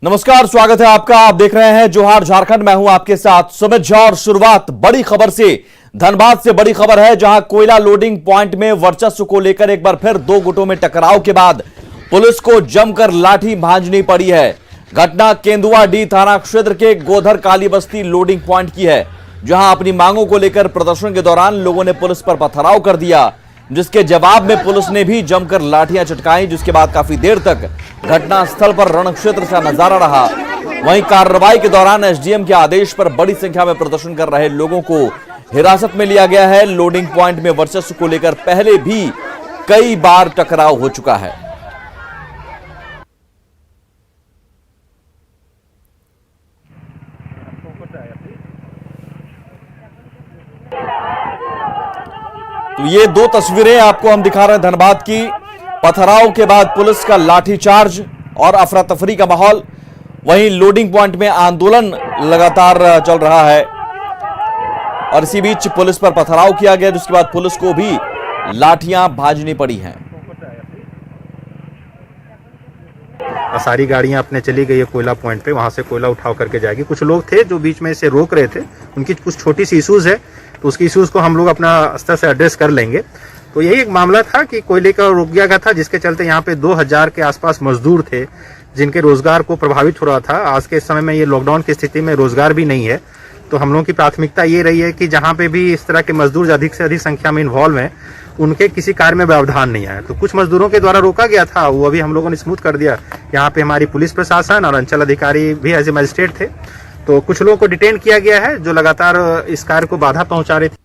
नमस्कार, स्वागत है आपका। आप देख रहे हैं जोहार झारखंड। मैं हूं आपके साथ सुमित झा और शुरुआत बड़ी खबर से, धनबाद से बड़ी खबर है, जहां कोयला लोडिंग पॉइंट में वर्चस्व को लेकर एक बार फिर दो गुटों में टकराव के बाद पुलिस को जमकर लाठी भांजनी पड़ी है। घटना केंदुआडीह थाना क्षेत्र के गोधर काली बस्ती लोडिंग पॉइंट की है, जहां अपनी मांगों को लेकर प्रदर्शन के दौरान लोगों ने पुलिस पर पथराव कर दिया, जिसके जवाब में पुलिस ने भी जमकर लाठियां चटकाई, जिसके बाद काफी देर तक घटनास्थल पर रणक्षेत्र का नजारा रहा। वहीं कार्रवाई के दौरान एसडीएम के आदेश पर बड़ी संख्या में प्रदर्शन कर रहे लोगों को हिरासत में लिया गया है। लोडिंग पॉइंट में वर्चस्व को लेकर पहले भी कई बार टकराव हो चुका है। तो ये दो तस्वीरें आपको हम दिखा रहे हैं धनबाद की। पथराव के बाद पुलिस का लाठीचार्ज और अफरा तफरी का माहौल। वहीं लोडिंग पॉइंट में आंदोलन लगातार चल रहा है और इसी बीच पुलिस पर पथराव किया गया, जिसके बाद पुलिस को भी लाठियां भांजनी पड़ी हैं। सारी गाड़ियां अपने चली गई है कोयला पॉइंट पे, वहां से कोयला उठाव करके जाएगी। कुछ लोग थे जो बीच में से रोक रहे थे, उनकी कुछ छोटी सी इश्यूज है, तो उसकी इश्यूज को हम लोग अपना स्तर से एड्रेस कर लेंगे। तो यही एक मामला था कि कोयले का रोक दिया गया था, जिसके चलते यहाँ पे 2000 के आसपास मजदूर थे जिनके रोजगार को प्रभावित हो रहा था। आज के समय में ये लॉकडाउन की स्थिति में रोजगार भी नहीं है, तो हम लोगों की प्राथमिकता ये रही है कि जहाँ पे भी इस तरह के मजदूर अधिक से अधिक संख्या में इन्वॉल्व हैं, उनके किसी कार्य में व्यवधान नहीं आया। तो कुछ मजदूरों के द्वारा रोका गया था, वो अभी हम लोगों ने स्मूथ कर दिया। यहाँ पे हमारी पुलिस प्रशासन और अंचल अधिकारी भी एज ए मजिस्ट्रेट थे, तो कुछ लोगों को डिटेन किया गया है जो लगातार इस कार्य को बाधा पहुंचा रहे थे।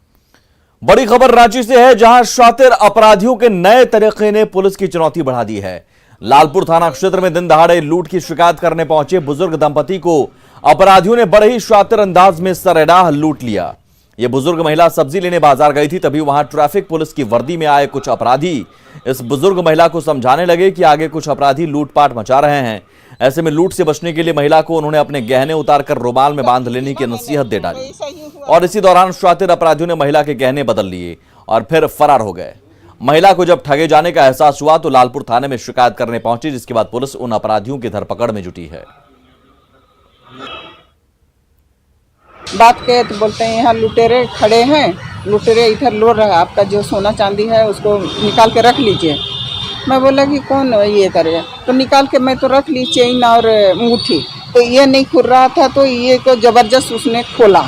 बड़ी खबर रांची से है, जहां शातिर अपराधियों के नए तरीके ने पुलिस की चुनौती बढ़ा दी है। लालपुर थाना क्षेत्र में दिन दहाड़े लूट की शिकायत करने पहुंचे बुजुर्ग दंपति को अपराधियों ने बड़े ही शातिर अंदाज में सरेराह लूट लिया। यह बुजुर्ग महिला सब्जी लेने बाजार गई थी, तभी वहां ट्रैफिक पुलिस की वर्दी में आए कुछ अपराधी इस बुजुर्ग महिला को समझाने लगे कि आगे कुछ अपराधी लूटपाट मचा रहे हैं। ऐसे में लूट से बचने के लिए महिला को उन्होंने अपने गहने उतारकर रुमाल में बांध लेने की नसीहत दे डाली और इसी दौरान शातिर अपराधियों ने महिला के गहने बदल लिए और फिर फरार हो गए। महिला को जब ठगे जाने का एहसास हुआ तो लालपुर थाने में शिकायत करने पहुंची, जिसके बाद पुलिस उन अपराधियों की धरपकड़ में जुटी है। बात कहे तो बोलते हैं यहाँ लुटेरे खड़े हैं, लुटेरे इधर लोड रहा, आपका जो सोना चांदी है उसको निकाल के रख लीजिए। मैं बोला कि कौन ये करेगा, तो निकाल के मैं तो रख ली चेन और अंगूठी, तो ये नहीं खुल रहा था, तो ये को जबरदस्त उसने खोला,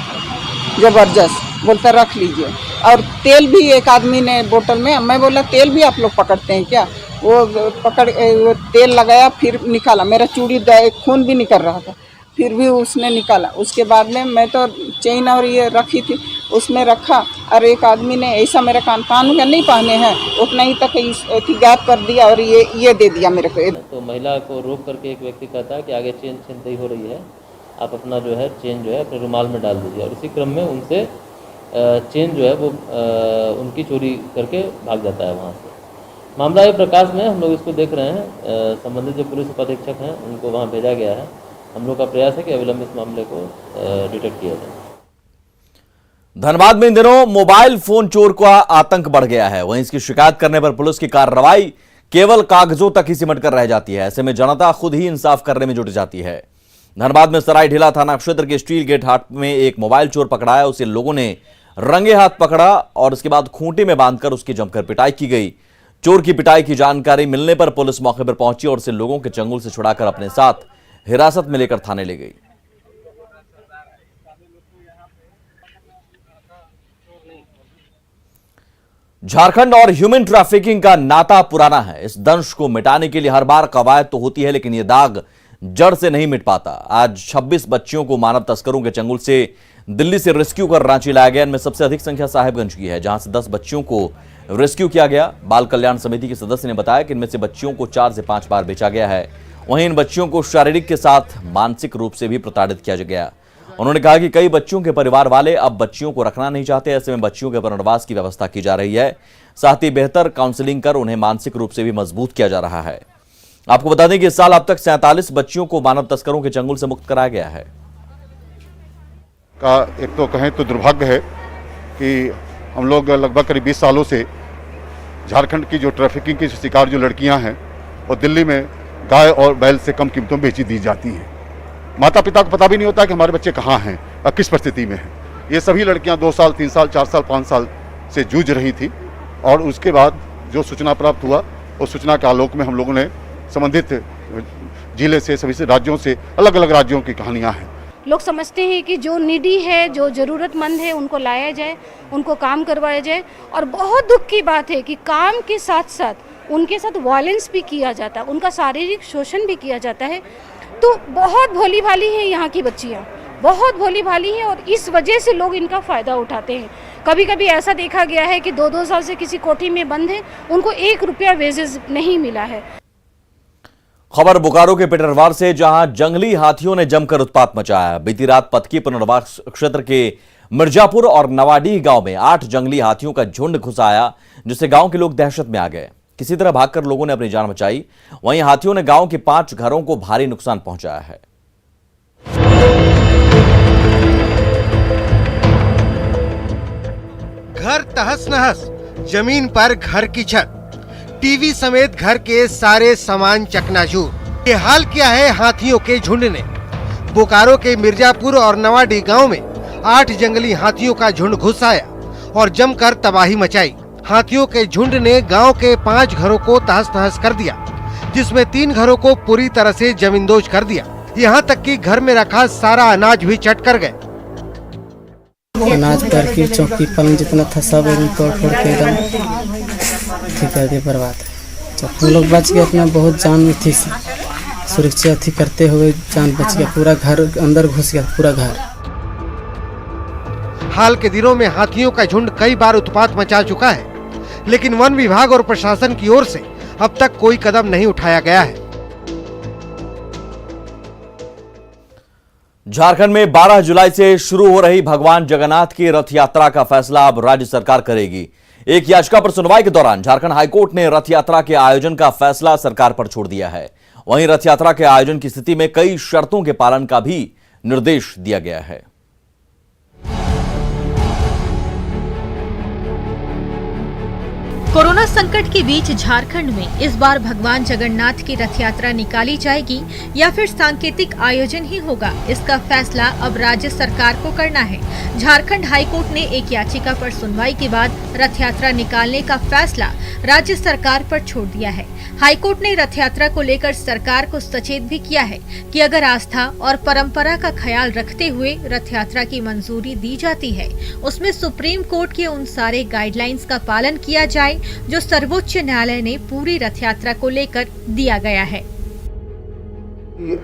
जबरदस्त बोलता रख लीजिए। और तेल भी एक आदमी ने बोतल में, मैं बोला तेल भी आप लोग पकड़ते हैं क्या? वो पकड़ वो तेल लगाया, फिर निकाला, मेरा चूड़ी खून भी निकल रहा था, फिर भी उसने निकाला। उसके बाद में मैं तो चेन और ये रखी थी उसमें रखा, और एक आदमी ने ऐसा मेरे कान का नहीं पहने हैं, उतना ही तक गैप कर दिया और ये दे दिया मेरे को। तो महिला को रोक करके एक व्यक्ति कहता है कि आगे चेन छिनतई हो रही है, आप अपना जो है चेन जो है अपने रुमाल में डाल दीजिए, और इसी क्रम में उनसे चेन जो है वो उनकी चोरी करके भाग जाता है वहाँ से। मामला ये प्रकाश में हम लोग इसको देख रहे हैं, संबंधित जो पुलिस उपाधीक्षक हैं उनको वहाँ भेजा गया है। हम लोग का प्रयास है कि अविलंब इस मामले को डिटेक्ट किया जाए। धनबाद में इन दिनों मोबाइल फोन चोर का आतंक बढ़ गया है। वहीं इसकी शिकायत करने पर पुलिस की कार्रवाई केवल कागजों तक ही सिमट कर रह जाती है। ऐसे में जनता खुद ही इंसाफ करने में जुट जाती है। धनबाद में सरायढेला थाना क्षेत्र के स्टील गेट हाट में एक मोबाइल चोर पकड़ाया। उसे लोगों ने रंगे हाथ पकड़ा और उसके बाद खूंटे में बांधकर उसकी जमकर पिटाई की गई। चोर की पिटाई की जानकारी मिलने पर पुलिस मौके पर पहुंची और उसे लोगों के चंगुल से छुड़ाकर अपने साथ हिरासत में लेकर थाने ले गई। झारखंड और ह्यूमन ट्रैफिकिंग का नाता पुराना है। इस दंश को मिटाने के लिए हर बार कवायद तो होती है, लेकिन यह दाग जड़ से नहीं मिट पाता। आज 26 बच्चियों को मानव तस्करों के चंगुल से दिल्ली से रेस्क्यू कर रांची लाया गया। इनमें सबसे अधिक संख्या साहिबगंज की है, जहां से 10 बच्चियों को रेस्क्यू किया गया। बाल कल्याण समिति के सदस्य ने बताया कि इनमें से बच्चियों को 4 से 5 बार बेचा गया है। वहीं इन बच्चियों को शारीरिक के साथ मानसिक रूप से भी प्रताड़ित किया गया। उन्होंने कहा कि कई बच्चियों के परिवार वाले अब बच्चियों को रखना नहीं चाहते। ऐसे में बच्चियों के पुनर्वास की व्यवस्था की जा रही है, साथ ही बेहतर काउंसलिंग कर उन्हें मानसिक रूप से भी मजबूत किया जा रहा है। आपको बता दें कि इस साल अब तक 47 बच्चियों को मानव तस्करों के चंगुल से मुक्त कराया गया है। का एक तो कहें तो दुर्भाग्य है कि हम लोग लगभग करीब 20 सालों से झारखंड की जो ट्रैफिकिंग की शिकार जो लड़कियां हैं, और दिल्ली में गाय और बैल से कम कीमतों में बेची दी जाती हैं। माता पिता को पता भी नहीं होता कि हमारे बच्चे कहाँ हैं और किस परिस्थिति में हैं। ये सभी लड़कियां 2 साल 3 साल 4 साल 5 साल से जूझ रही थी और उसके बाद जो सूचना प्राप्त हुआ उस सूचना के आलोक में हम लोगों ने संबंधित जिले से सभी से राज्यों से अलग अलग राज्यों की कहानियाँ हैं। लोग समझते हैं कि जो नीडी है, जो ज़रूरतमंद है, उनको लाया जाए, उनको काम करवाया जाए। और बहुत दुख की बात है कि काम के साथ साथ उनके साथ वायलेंस भी किया जाता है, उनका शारीरिक शोषण भी किया जाता है। तो बहुत भोली भाली है यहाँ की बच्चियाँ, बहुत भोली भाली हैं और इस वजह से लोग इनका फ़ायदा उठाते हैं। कभी कभी ऐसा देखा गया है कि 2-2 साल से किसी कोठी में बंद है, उनको 1 रुपया वेजेस नहीं मिला है। खबर बोकारो के पिटरवार से, जहां जंगली हाथियों ने जमकर उत्पात मचाया। बीती रात पतकी पुनर्वास क्षेत्र के मिर्जापुर और नवाडीह गांव में 8 जंगली हाथियों का झुंड घुस आया, जिससे गांव के लोग दहशत में आ गए। किसी तरह भागकर लोगों ने अपनी जान बचाई। वहीं हाथियों ने गांव के 5 घरों को भारी नुकसान पहुंचाया है। घर तहस नहस, जमीन पर घर की छत, टीवी समेत घर के सारे सामान चकनाचूर। ये हाल किया है हाथियों के झुंड ने। बोकारो के मिर्जापुर और नवाडी गांव में 8 जंगली हाथियों का झुंड घुस आया और जमकर तबाही मचाई। हाथियों के झुंड ने गांव के 5 घरों को तहस नहस कर दिया, जिसमें 3 घरों को पूरी तरह से जमींदोज कर दिया। यहाँ तक कि घर में रखा सारा अनाज भी चट कर गए। अनाज पर की चौकी पलंग जितना था सब एकदम तोड़ फोड़ के एकदम ठीक कर दिया, बर्बाद। जब हम लोग बच गए, अपना बहुत जान में थी, सुरक्षा थी करते हुए जान बच गया। पूरा घर अंदर घुस गया, पूरा घर। हाल के दिनों में हाथियों का झुंड कई बार उत्पात मचा चुका है, लेकिन वन विभाग और प्रशासन की ओर से अब तक कोई कदम नहीं उठाया गया है। झारखंड में 12 जुलाई से शुरू हो रही भगवान जगन्नाथ की रथ यात्रा का फैसला अब राज्य सरकार करेगी। एक याचिका पर सुनवाई के दौरान झारखंड हाईकोर्ट ने रथ यात्रा के आयोजन का फैसला सरकार पर छोड़ दिया है। वहीं रथ यात्रा के आयोजन की स्थिति में कई शर्तों के पालन का भी निर्देश दिया गया है। कोरोना संकट के बीच झारखंड में इस बार भगवान जगन्नाथ की रथ यात्रा निकाली जाएगी या फिर सांकेतिक आयोजन ही होगा, इसका फैसला अब राज्य सरकार को करना है। झारखंड हाईकोर्ट ने एक याचिका पर सुनवाई के बाद रथ यात्रा निकालने का फैसला राज्य सरकार पर छोड़ दिया है। हाईकोर्ट ने रथ यात्रा को लेकर सरकार को सचेत भी किया है कि अगर आस्था और परंपरा का ख्याल रखते हुए रथ यात्रा की मंजूरी दी जाती है, उसमें सुप्रीम कोर्ट के उन सारे गाइडलाइंस का पालन किया जाए जो सर्वोच्च न्यायालय ने पूरी रथ यात्रा को लेकर दिया गया है।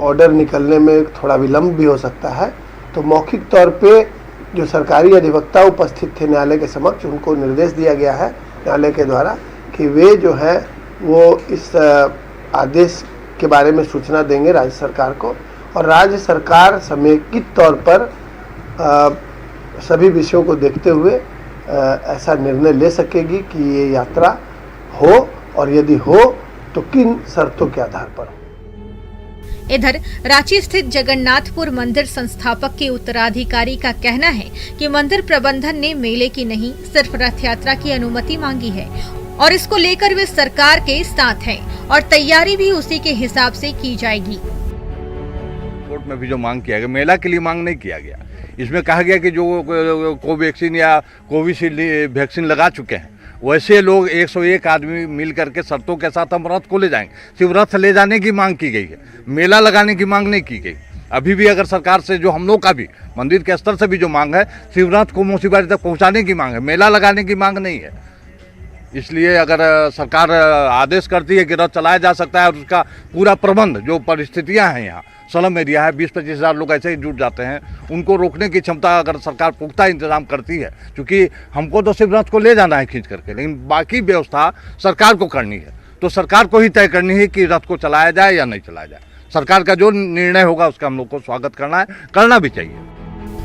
ऑर्डर निकलने में थोड़ा विलंब भी हो सकता है, तो मौखिक तौर पे जो सरकारी अधिवक्ता उपस्थित थे न्यायालय के समक्ष, उनको निर्देश दिया गया है न्यायालय के द्वारा कि वे जो है वो इस आदेश के बारे में सूचना देंगे राज्य सरकार को, और राज्य सरकार समेकित तौर पर सभी विषयों को देखते हुए ऐसा निर्णय ले सकेगी कि ये यात्रा हो, और यदि हो तो किन शर्तों के आधार पर। इधर रांची स्थित जगन्नाथपुर मंदिर संस्थापक के उत्तराधिकारी का कहना है कि मंदिर प्रबंधन ने मेले की नहीं, सिर्फ रथ यात्रा की अनुमति मांगी है और इसको लेकर वे सरकार के साथ हैं और तैयारी भी उसी के हिसाब से की जाएगी। कोर्ट में भी जो मांग किया गया, मेला के लिए मांग नहीं किया गया। इसमें कहा गया कि जो कोवैक्सीन या कोविशील्ड वैक्सीन लगा चुके हैं, वैसे लोग 101 आदमी मिल करके शर्तों के साथ हम रथ को ले जाएंगे। सिर्फ रथ ले जाने की मांग की गई है, मेला लगाने की मांग नहीं की गई। अभी भी अगर सरकार से जो हम लोग का भी मंदिर के स्तर से भी जो मांग है, सिर्फ रथ को मुंशीबारी तक पहुंचाने की मांग है, मेला लगाने की मांग नहीं है। इसलिए अगर सरकार आदेश करती है कि रथ चलाया जा सकता है और उसका पूरा प्रबंध, जो परिस्थितियां हैं यहाँ स्लम एरिया है, 20-25 हज़ार लोग ऐसे ही जुट जाते हैं, उनको रोकने की क्षमता अगर सरकार पुख्ता इंतजाम करती है, क्योंकि हमको तो सिर्फ रथ को ले जाना है खींच करके, लेकिन बाकी व्यवस्था सरकार को करनी है, तो सरकार को ही तय करनी है कि रथ को चलाया जाए या नहीं चलाया जाए। सरकार का जो निर्णय होगा उसका हम लोग को स्वागत करना है, करना भी चाहिए।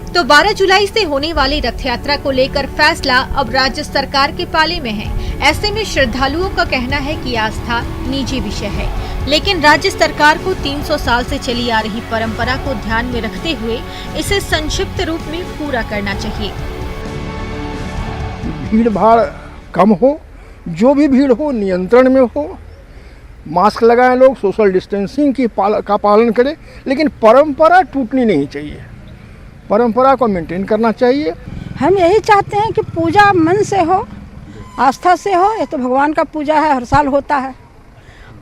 तो 12 जुलाई से होने वाली रथ यात्रा को लेकर फैसला अब राज्य सरकार के पाले में है। ऐसे में श्रद्धालुओं का कहना है कि आस्था निजी विषय है, लेकिन राज्य सरकार को 300 साल से चली आ रही परंपरा को ध्यान में रखते हुए इसे संक्षिप्त रूप में पूरा करना चाहिए। भीड़ भाड़ कम हो, जो भी भीड़ हो नियंत्रण में हो, मास्क लगाएं, लोग सोशल डिस्टेंसिंग का पालन करें, लेकिन परंपरा टूटनी नहीं चाहिए, परंपरा को मेंटेन करना चाहिए। हम यही चाहते हैं कि पूजा मन से हो, आस्था से हो। ये तो भगवान का पूजा है, हर साल होता है,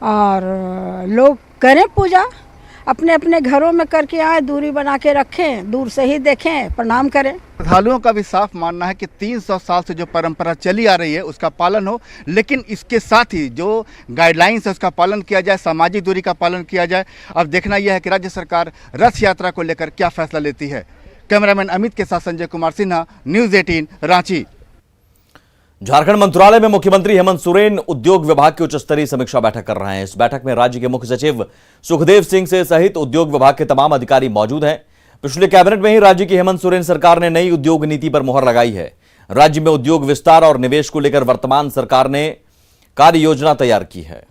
और लोग करें पूजा, अपने अपने घरों में करके आए, दूरी बना के रखें, दूर से ही देखें, प्रणाम करें। श्रद्धालुओं का भी साफ मानना है कि 300 साल से जो परंपरा चली आ रही है उसका पालन हो, लेकिन इसके साथ ही जो गाइडलाइंस है उसका पालन किया जाए, सामाजिक दूरी का पालन किया जाए। अब देखना यह है कि राज्य सरकार रथ यात्रा को लेकर क्या फैसला लेती है। कैमरामैन अमित के साथ संजय कुमार सिन्हा, न्यूज़ 18 रांची। झारखंड मंत्रालय में मुख्यमंत्री हेमंत सोरेन उद्योग विभाग की उच्च स्तरीय समीक्षा बैठक कर रहे हैं। इस बैठक में राज्य के मुख्य सचिव सुखदेव सिंह से सहित उद्योग विभाग के तमाम अधिकारी मौजूद हैं। पिछले कैबिनेट में ही राज्य की हेमंत सोरेन सरकार ने नई उद्योग नीति पर मुहर लगाई है। राज्य में उद्योग विस्तार और निवेश को लेकर वर्तमान सरकार ने कार्य योजना तैयार की है।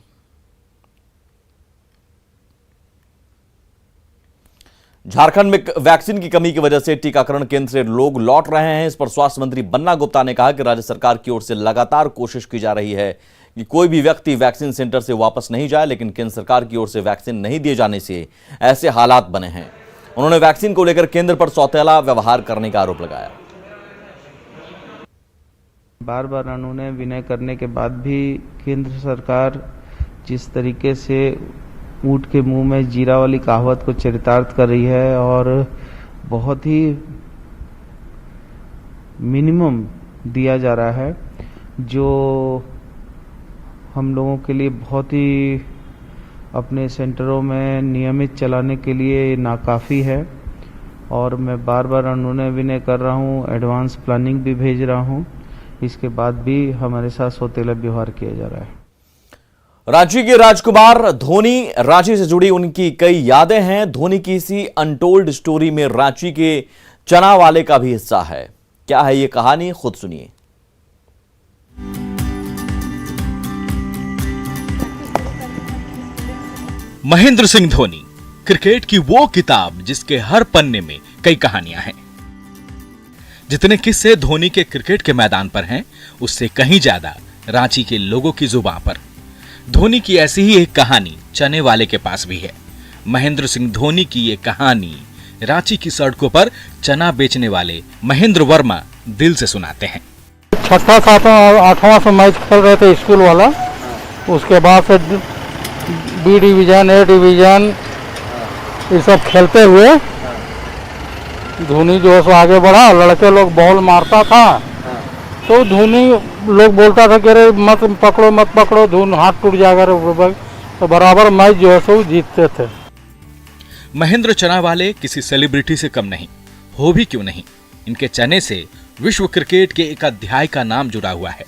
झारखंड में वैक्सीन की कमी की वजह से टीकाकरण केंद्र से लोग लौट रहे हैं। इस पर स्वास्थ्य मंत्री बन्ना गुप्ता ने कहा कि राज्य सरकार की ओर से लगातार कोशिश की जा रही है कि कोई भी व्यक्ति वैक्सीन सेंटर से वापस नहीं जाए, लेकिन केंद्र सरकार की ओर से वैक्सीन नहीं दिए जाने से ऐसे हालात बने हैं। उन्होंने वैक्सीन को लेकर केंद्र पर सौतेला व्यवहार करने का आरोप लगाया। बार बार उन्होंने विनय करने के बाद भी केंद्र सरकार जिस तरीके से ऊंट के मुंह में जीरा वाली कहावत को चरितार्थ कर रही है और बहुत ही मिनिमम दिया जा रहा है, जो हम लोगों के लिए बहुत ही अपने सेंटरों में नियमित चलाने के लिए नाकाफ़ी है। और मैं बार बार उन्होंने विनय कर रहा हूँ, एडवांस प्लानिंग भी भेज रहा हूँ, इसके बाद भी हमारे साथ सौतेला व्यवहार किया जा रहा है। रांची के राजकुमार धोनी, रांची से जुड़ी उनकी कई यादें हैं। धोनी की इसी अनटोल्ड स्टोरी में रांची के चना वाले का भी हिस्सा है। क्या है ये कहानी, खुद सुनिए। महेंद्र सिंह धोनी, क्रिकेट की वो किताब जिसके हर पन्ने में कई कहानियां हैं। जितने किस्से धोनी के क्रिकेट के मैदान पर हैं, उससे कहीं ज्यादा रांची के लोगों की जुबान पर। धोनी की ऐसी ही एक कहानी चने वाले के पास भी है। महेंद्र सिंह धोनी की ये कहानी रांची की सड़कों पर चना बेचने वाले महेंद्र वर्मा दिल से सुनाते हैं। 6ठा 7वां और 8वां से मैच खेल रहे थे स्कूल वाला, उसके बाद से बी डिवीजन, ए डिवीजन, ये सब खेलते हुए धोनी जो है सो आगे बढ़ा। लड़के लोग बॉल मारता था तो धोनी लोग बोलता था कि अरे मत पकड़ो, धोनी हाथ टूट जाएगा, तो बराबर मैच जो है सो जीतते थे। महेंद्र चना वाले किसी सेलिब्रिटी से कम नहीं, हो भी क्यों नहीं। इनके चने से विश्व क्रिकेट के एक अध्याय का नाम जुड़ा हुआ है,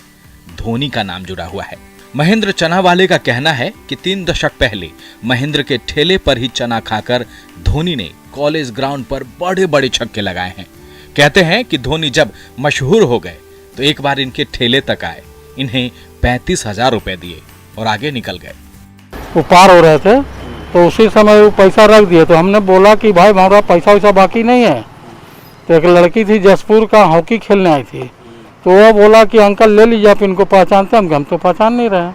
धोनी का नाम जुड़ा हुआ है। महेंद्र चना वाले का कहना है कि 3 दशक पहले महेंद्र के ठेले पर ही चना खाकर धोनी ने कॉलेज ग्राउंड पर बड़े बड़े छक्के लगाए हैं। कहते हैं कि धोनी जब मशहूर हो गए तो एक बार इनके ठेले तक आए, इन्हें 35,000 रुपए दिए और आगे निकल गए। वो पार हो रहे थे तो उसी समय वो पैसा रख दिए, तो हमने बोला कि भाई हमारा पैसा वैसा बाकी नहीं है। तो एक लड़की थी जसपुर का, हॉकी खेलने आई थी, तो वो बोला कि अंकल ले लीजिए, आप इनको पहचानते हैं? हम तो पहचान नहीं रहे।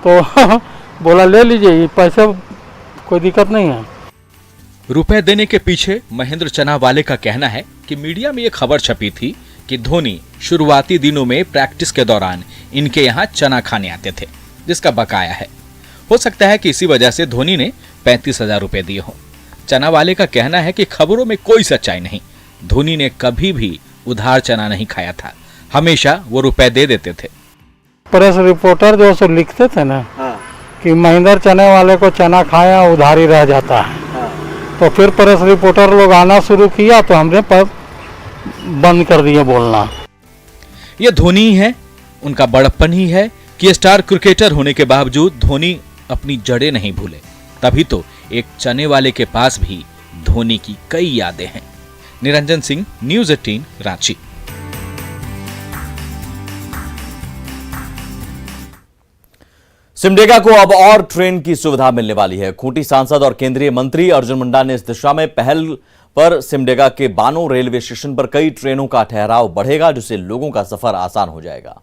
तो बोला ले लीजिए, पैसे कोई दिक्कत नहीं है। रुपए देने के पीछे महेंद्र चना वाले का कहना है कि मीडिया में एक खबर छपी थी कि धोनी शुरुआती दिनों में प्रैक्टिस के दौरान इनके यहाँ चना खाने आते थे, जिसका बकाया है। हो सकता है कि इसी वजह से धोनी ने 35,000 रुपए दिए हो। चना वाले का कहना है कि खबरों में कोई सच्चाई नहीं, धोनी ने कभी भी उधार चना नहीं खाया था, हमेशा वो रुपए दे देते थे। प्रेस रिपोर्टर जो सो लिखते थे ना कि महेंद्र चने वाले को चना खाया उधारी रह जाता है, तो फिर प्रेस रिपोर्टर लोग आना शुरू किया तो हमने बंद कर दिया बोलना। ये धोनी ही है, उनका बड़प्पन ही है कि स्टार क्रिकेटर होने के बावजूद धोनी अपनी जड़ें नहीं भूले। तभी तो एक चने वाले के पास भी धोनी की कई यादें हैं। निरंजन सिंह, न्यूज़ 18 रांची। सिमडेगा को अब और ट्रेन की सुविधा मिलने वाली है। खूंटी सांसद और केंद्रीय मंत्री अर्जुन मुंडा ने इस दिशा में पहल पर सिमडेगा के बानो रेलवे स्टेशन पर कई ट्रेनों का ठहराव बढ़ेगा, जिससे लोगों का सफर आसान हो जाएगा।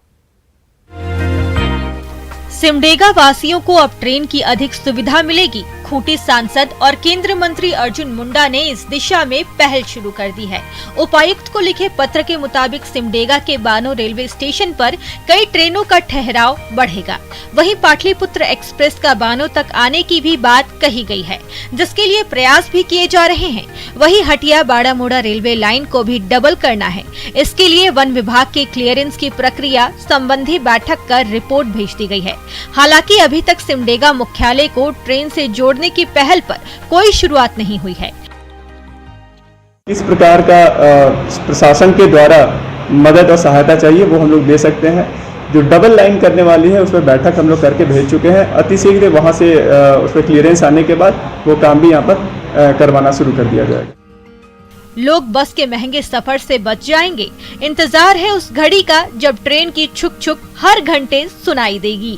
सिमडेगा वासियों को अब ट्रेन की अधिक सुविधा मिलेगी। खूंटी सांसद और केंद्रीय मंत्री अर्जुन मुंडा ने इस दिशा में पहल शुरू कर दी है। उपायुक्त को लिखे पत्र के मुताबिक सिमडेगा के बानो रेलवे स्टेशन पर कई ट्रेनों का ठहराव बढ़ेगा। वहीं पाटलिपुत्र एक्सप्रेस का बानो तक आने की भी बात कही गई है, जिसके लिए प्रयास भी किए जा रहे हैं। वहीं हटिया बाड़ामोड़ा रेलवे लाइन को भी डबल करना है। इसके लिए वन विभाग के क्लियरेंस की प्रक्रिया संबंधी बैठक कर रिपोर्ट भेज दी गई है। हालांकि अभी तक सिमडेगा मुख्यालय को ट्रेन से जोड़ने की पहल पर कोई शुरुआत नहीं हुई है। इस प्रकार का प्रशासन के द्वारा मदद और सहायता चाहिए वो हम लोग दे सकते हैं। जो डबल लाइन करने वाली है उस पर बैठक हम लोग करके भेज चुके हैं। अतिशीघ्र वहाँ से उस पर क्लियरेंस आने के बाद वो काम भी यहाँ पर करवाना शुरू कर दिया जाएगा। लोग बस के महंगे सफर से बच जाएंगे। इंतजार है उस घड़ी का जब ट्रेन की छुक छुक हर घंटे सुनाई देगी।